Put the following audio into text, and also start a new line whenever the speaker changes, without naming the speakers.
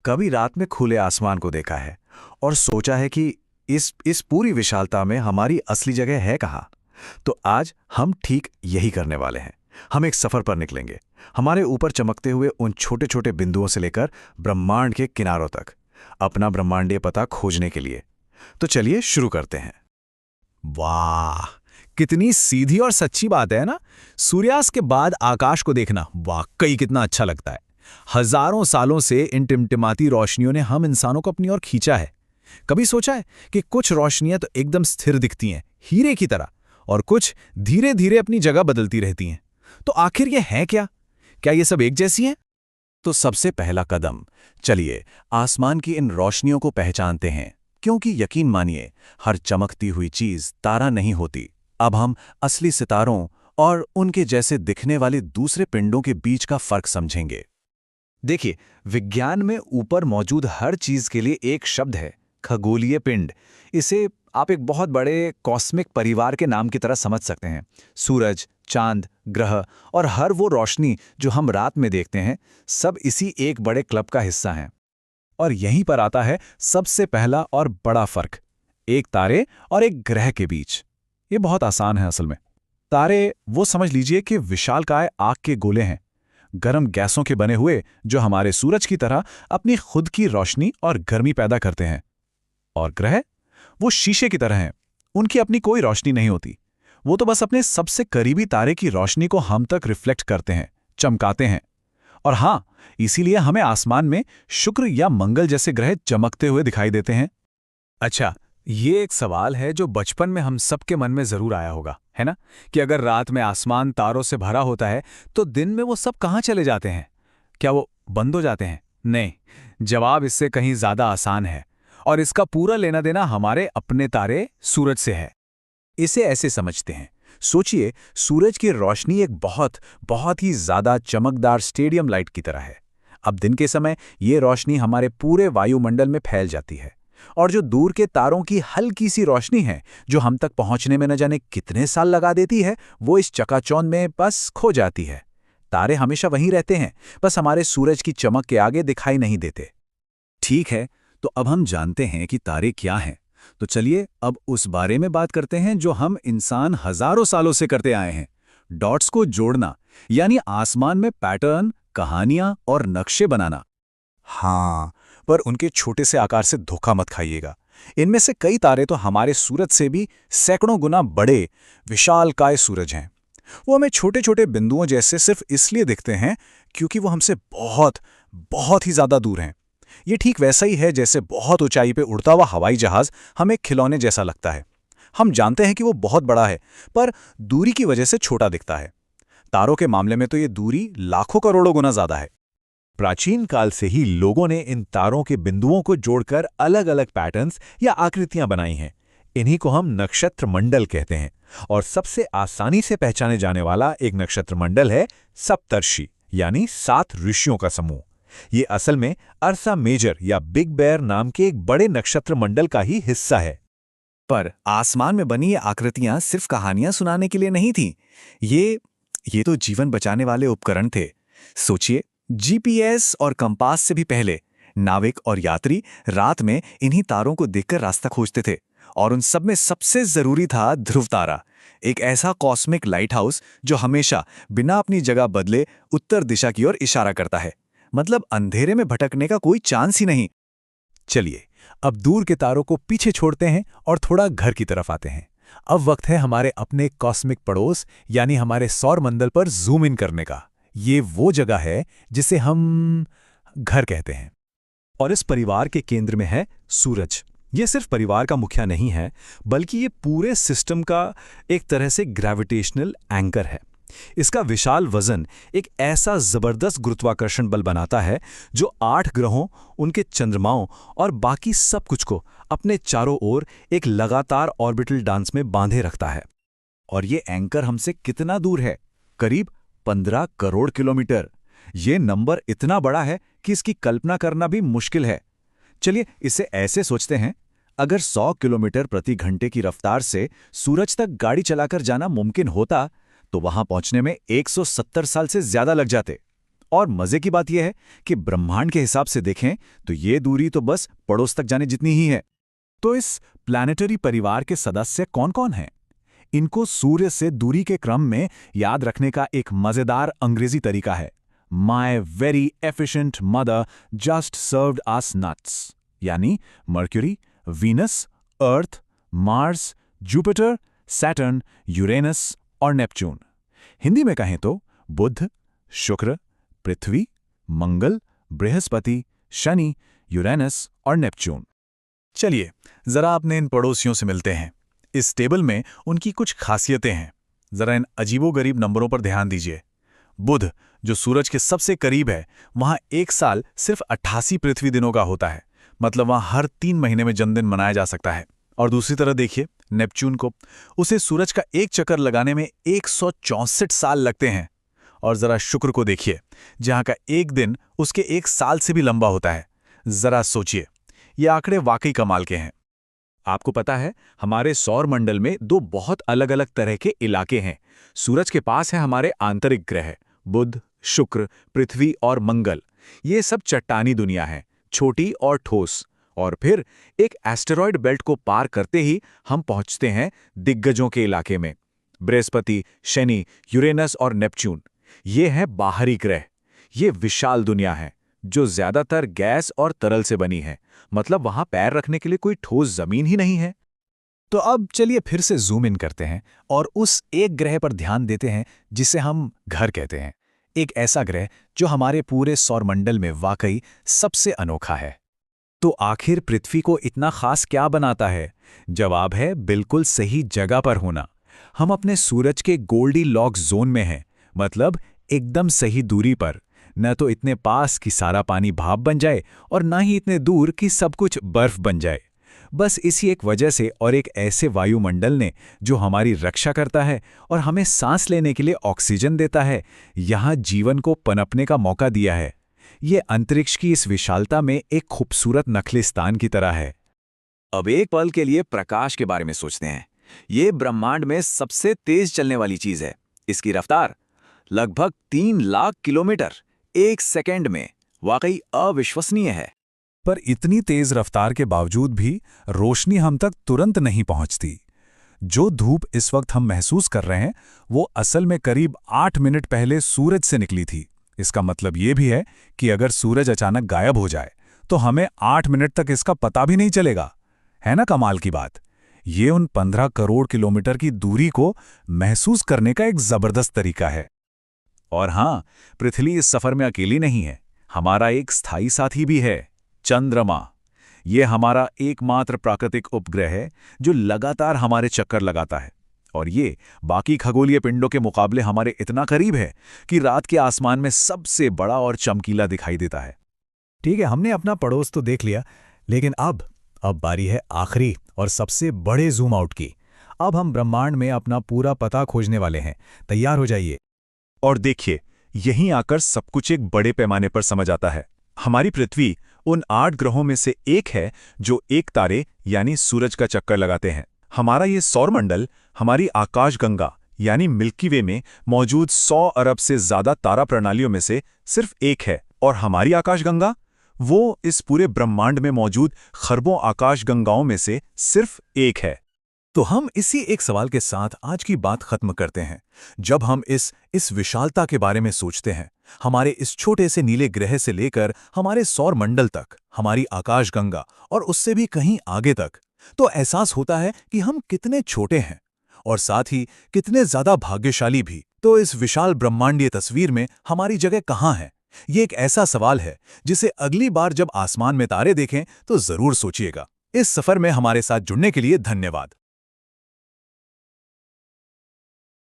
कभी रात में खुले आसमान को देखा है और सोचा है कि इस पूरी विशालता में हमारी असली जगह है कहाँ। तो आज हम ठीक यही करने वाले हैं। हम एक सफर पर निकलेंगे, हमारे ऊपर चमकते हुए उन छोटे छोटे बिंदुओं से लेकर ब्रह्मांड के किनारों तक, अपना ब्रह्मांडीय पता खोजने के लिए। तो चलिए शुरू करते हैं।
वाह, कितनी सीधी और सच्ची बात है ना। सूर्यास्त के बाद आकाश को देखना वाकई कितना अच्छा लगता है। हजारों सालों से इन टिमटिमाती रोशनियों ने हम इंसानों को अपनी ओर खींचा है। कभी सोचा है कि कुछ रोशनियां तो एकदम स्थिर दिखती हैं, हीरे की तरह, और कुछ धीरे धीरे अपनी जगह बदलती रहती हैं। तो आखिर ये है क्या? क्या ये सब एक जैसी हैं?
तो सबसे पहला कदम, चलिए आसमान की इन रोशनियों को पहचानते हैं, क्योंकि यकीन मानिए हर चमकती हुई चीज तारा नहीं होती। अब हम असली सितारों और उनके जैसे दिखने वाले दूसरे पिंडों के बीच का फर्क समझेंगे।
देखिए, विज्ञान में ऊपर मौजूद हर चीज के लिए एक शब्द है, खगोलीय पिंड। इसे आप एक बहुत बड़े कॉस्मिक परिवार के नाम की तरह समझ सकते हैं। सूरज, चांद, ग्रह और हर वो रोशनी जो हम रात में देखते हैं, सब इसी एक बड़े क्लब का हिस्सा हैं। और यहीं पर आता है सबसे पहला और बड़ा फर्क, एक तारे और एक ग्रह के बीच। ये बहुत आसान है असल में। तारे वो समझ लीजिए कि विशालकाय आग के गोले हैं, गर्म गैसों के बने हुए, जो हमारे सूरज की तरह अपनी खुद की रोशनी और गर्मी पैदा करते हैं। और ग्रह वो शीशे की तरह हैं, उनकी अपनी कोई रोशनी नहीं होती। वो तो बस अपने सबसे करीबी तारे की रोशनी को हम तक रिफ्लेक्ट करते हैं, चमकाते हैं। और हाँ, इसीलिए हमें आसमान में शुक्र या मंगल जैसे ग्रह चमकते हुए दिखाई देते हैं। अच्छा, ये एक सवाल है जो बचपन में हम सबके मन में जरूर आया होगा, है ना? कि अगर रात में आसमान तारों से भरा होता है तो दिन में वो सब कहाँ चले जाते हैं? क्या वो बंद हो जाते हैं? नहीं, जवाब इससे कहीं ज्यादा आसान है। और इसका पूरा लेना देना हमारे अपने तारे सूरज से है। इसे ऐसे समझते हैं, सोचिए सूरज की रोशनी एक बहुत बहुत ही ज्यादा चमकदार स्टेडियम लाइट की तरह है। अब दिन के समय ये रोशनी हमारे पूरे वायुमंडल में फैल जाती है, और जो दूर के तारों की हल्की सी रोशनी है, जो हम तक पहुंचने में न जाने कितने साल लगा देती है, वो इस चकाचौंध में बस खो जाती है। तारे हमेशा वहीं रहते हैं, बस हमारे सूरज की चमक के आगे दिखाई नहीं देते।
ठीक है, तो अब हम जानते हैं कि तारे क्या हैं। तो चलिए अब उस बारे में बात करते हैं जो हम इंसान हजारों सालों से करते आए हैं, डॉट्स को जोड़ना, यानी आसमान में पैटर्न, कहानियां और नक्शे बनाना। हाँ, पर उनके छोटे से आकार से धोखा मत खाइएगा। इनमें से कई तारे तो हमारे सूरज से भी सैकड़ों गुना बड़े विशालकाय सूरज हैं। वो हमें छोटे छोटे बिंदुओं जैसे सिर्फ इसलिए दिखते हैं क्योंकि वो हमसे बहुत बहुत ही ज्यादा दूर हैं। ये ठीक वैसा ही है जैसे बहुत ऊंचाई पे उड़ता हुआ हवाई जहाज हमें खिलौने जैसा लगता है। हम जानते हैं कि वो बहुत बड़ा है, पर दूरी की वजह से छोटा दिखता है। तारों के मामले में तो ये दूरी लाखों करोड़ों गुना ज्यादा है।
प्राचीन काल से ही लोगों ने इन तारों के बिंदुओं को जोड़कर अलग अलग पैटर्न्स या आकृतियां बनाई हैं। इन्हीं को हम नक्षत्र मंडल कहते हैं। और सबसे आसानी से पहचाने जाने वाला एक नक्षत्र मंडल है सप्तर्षि, यानी 7 ऋषियों का समूह। ये असल में अर्सा मेजर या बिग बेयर नाम के एक बड़े नक्षत्र मंडल का ही हिस्सा है।
पर आसमान में बनी ये आकृतियां सिर्फ कहानियां सुनाने के लिए नहीं थीं। ये तो जीवन बचाने वाले उपकरण थे। सोचिए, जीपीएस और कंपास से भी पहले नाविक और यात्री रात में इन्हीं तारों को देखकर रास्ता खोजते थे। और उन सब में सबसे जरूरी था ध्रुव तारा, एक ऐसा कॉस्मिक लाइट हाउस जो हमेशा बिना अपनी जगह बदले उत्तर दिशा की ओर इशारा करता है। मतलब अंधेरे में भटकने का कोई चांस ही नहीं।
चलिए, अब दूर के तारों को पीछे छोड़ते हैं और थोड़ा घर की तरफ आते हैं। अब वक्त है हमारे अपने कॉस्मिक पड़ोस, यानी हमारे सौर मंडल पर जूम इन करने का। ये वो जगह है जिसे हम घर कहते हैं। और इस परिवार के केंद्र में है सूरज। ये सिर्फ परिवार का मुखिया नहीं है, बल्कि ये पूरे सिस्टम का एक तरह से ग्रेविटेशनल एंकर है। इसका विशाल वजन एक ऐसा जबरदस्त गुरुत्वाकर्षण बल बनाता है जो 8 ग्रहों, उनके चंद्रमाओं और बाकी सब कुछ को अपने चारों ओर एक लगातार ऑर्बिटल डांस में बांधे रखता है।
और ये एंकर हमसे कितना दूर है? करीब 15 करोड़ किलोमीटर। ये नंबर इतना बड़ा है कि इसकी कल्पना करना भी मुश्किल है। चलिए इसे ऐसे सोचते हैं, अगर 100 किलोमीटर प्रति घंटे की रफ्तार से सूरज तक गाड़ी चलाकर जाना मुमकिन होता तो वहां पहुंचने में 170 साल से ज्यादा लग जाते। और मजे की बात यह है कि ब्रह्मांड के हिसाब से देखें तो ये दूरी तो बस पड़ोस तक जाने जितनी ही है। तो इस प्लैनेटरी परिवार के सदस्य कौन-कौन हैं? इनको सूर्य से दूरी के क्रम में याद रखने का एक मजेदार अंग्रेजी तरीका है। My very efficient mother just served us nuts, यानी मर्क्यूरी, वीनस, अर्थ, मार्स, जुपिटर, सैटर्न, यूरेनस और नेपच्यून। हिंदी में कहें तो बुध, शुक्र, पृथ्वी, मंगल, बृहस्पति, शनि, यूरेनस और नेपच्यून। चलिए जरा अपने इन पड़ोसियों से मिलते हैं। इस टेबल में उनकी कुछ खासियतें हैं। जरा इन अजीबोगरीब नंबरों पर ध्यान दीजिए। बुध, जो सूरज के सबसे करीब है, वहां एक साल सिर्फ 88 पृथ्वी दिनों का होता है। मतलब वहां हर 3 महीने में जन्मदिन मनाया जा सकता है। और दूसरी तरफ देखिए नेपच्यून को, उसे सूरज का एक चक्कर लगाने में 164 साल लगते हैं। और जरा शुक्र को देखिए, जहां का एक दिन उसके एक साल से भी लंबा होता है। जरा सोचिए, ये आंकड़े वाकई कमाल के हैं। आपको पता है, हमारे सौर मंडल में 2 बहुत अलग अलग तरह के इलाके हैं। सूरज के पास है हमारे आंतरिक ग्रह बुध, शुक्र, पृथ्वी और मंगल। ये सब चट्टानी दुनिया है, छोटी और ठोस। और फिर एक एस्टेरॉयड बेल्ट को पार करते ही हम पहुंचते हैं दिग्गजों के इलाके में। बृहस्पति, शनि, यूरेनस और नेपच्यून, ये हैं बाहरी ग्रह। ये विशाल दुनिया है जो ज्यादातर गैस और तरल से बनी है। मतलब वहां पैर रखने के लिए कोई ठोस जमीन ही नहीं है। तो अब चलिए फिर से जूम इन करते हैं और उस एक ग्रह पर ध्यान देते हैं जिसे हम घर कहते हैं। एक ऐसा ग्रह जो हमारे पूरे सौरमंडल में वाकई सबसे अनोखा है। तो आखिर पृथ्वी को इतना खास क्या बनाता है? जवाब है बिल्कुल सही जगह पर होना। हम अपने सूरज के गोल्डीलॉक्स जोन में हैं, मतलब एकदम सही दूरी पर। न तो इतने पास कि सारा पानी भाप बन जाए और न ही इतने दूर कि सब कुछ बर्फ बन जाए। बस इसी एक वजह से और एक ऐसे वायुमंडल ने जो हमारी रक्षा करता है और हमें सांस लेने के लिए ऑक्सीजन देता है, यहाँ जीवन को पनपने का मौका दिया है। ये अंतरिक्ष की इस विशालता में एक खूबसूरत नखलिस्तान की तरह है।
अब एक पल के लिए प्रकाश के बारे में सोचते हैं। ये ब्रह्मांड में सबसे तेज चलने वाली चीज है। इसकी रफ्तार लगभग 3 लाख किलोमीटर 1 सेकंड में, वाकई अविश्वसनीय है।
पर इतनी तेज रफ्तार के बावजूद भी रोशनी हम तक तुरंत नहीं पहुंचती। जो धूप इस वक्त हम महसूस कर रहे हैं, वो असल में करीब 8 मिनट पहले सूरज से निकली थी। इसका मतलब ये भी है कि अगर सूरज अचानक गायब हो जाए तो हमें 8 मिनट तक इसका पता भी नहीं चलेगा। है ना कमाल की बात? ये उन 15 करोड़ किलोमीटर की दूरी को महसूस करने का एक जबरदस्त तरीका है। और हां, पृथ्वी इस सफर में अकेली नहीं है। हमारा एक स्थायी साथी भी है, चंद्रमा। ये हमारा एकमात्र प्राकृतिक उपग्रह है जो लगातार हमारे चक्कर लगाता है। और ये बाकी खगोलीय पिंडों के मुकाबले हमारे इतना करीब है कि रात के आसमान में सबसे बड़ा और चमकीला दिखाई देता है। ठीक है, हमने अपना पड़ोस तो देख लिया, लेकिन अब बारी है आखिरी और सबसे बड़े जूम आउट की। अब हम ब्रह्मांड में अपना पूरा पता खोजने वाले हैं। तैयार हो जाइए। और देखिए, यहीं आकर सब कुछ एक बड़े पैमाने पर समझ आता है। हमारी पृथ्वी उन 8 ग्रहों में से एक है जो एक तारे यानी सूरज का चक्कर लगाते हैं। हमारा ये सौरमंडल हमारी आकाशगंगा यानी मिल्की वे में मौजूद 100 अरब से ज्यादा तारा प्रणालियों में से सिर्फ एक है। और हमारी आकाशगंगा, वो इस पूरे ब्रह्मांड में मौजूद खरबों आकाशगंगाओं में से सिर्फ एक है। तो हम इसी एक सवाल के साथ आज की बात खत्म करते हैं। जब हम इस विशालता के बारे में सोचते हैं, हमारे इस छोटे से नीले ग्रह से लेकर हमारे सौरमंडल तक, हमारी आकाशगंगा और उससे भी कहीं आगे तक, तो एहसास होता है कि हम कितने छोटे हैं और साथ ही कितने ज्यादा भाग्यशाली भी। तो इस विशाल ब्रह्मांडीय तस्वीर में हमारी जगह कहाँ है? ये एक ऐसा सवाल है जिसे अगली बार जब आसमान में तारे देखें तो जरूर सोचिएगा। इस सफर में हमारे साथ जुड़ने के लिए धन्यवाद।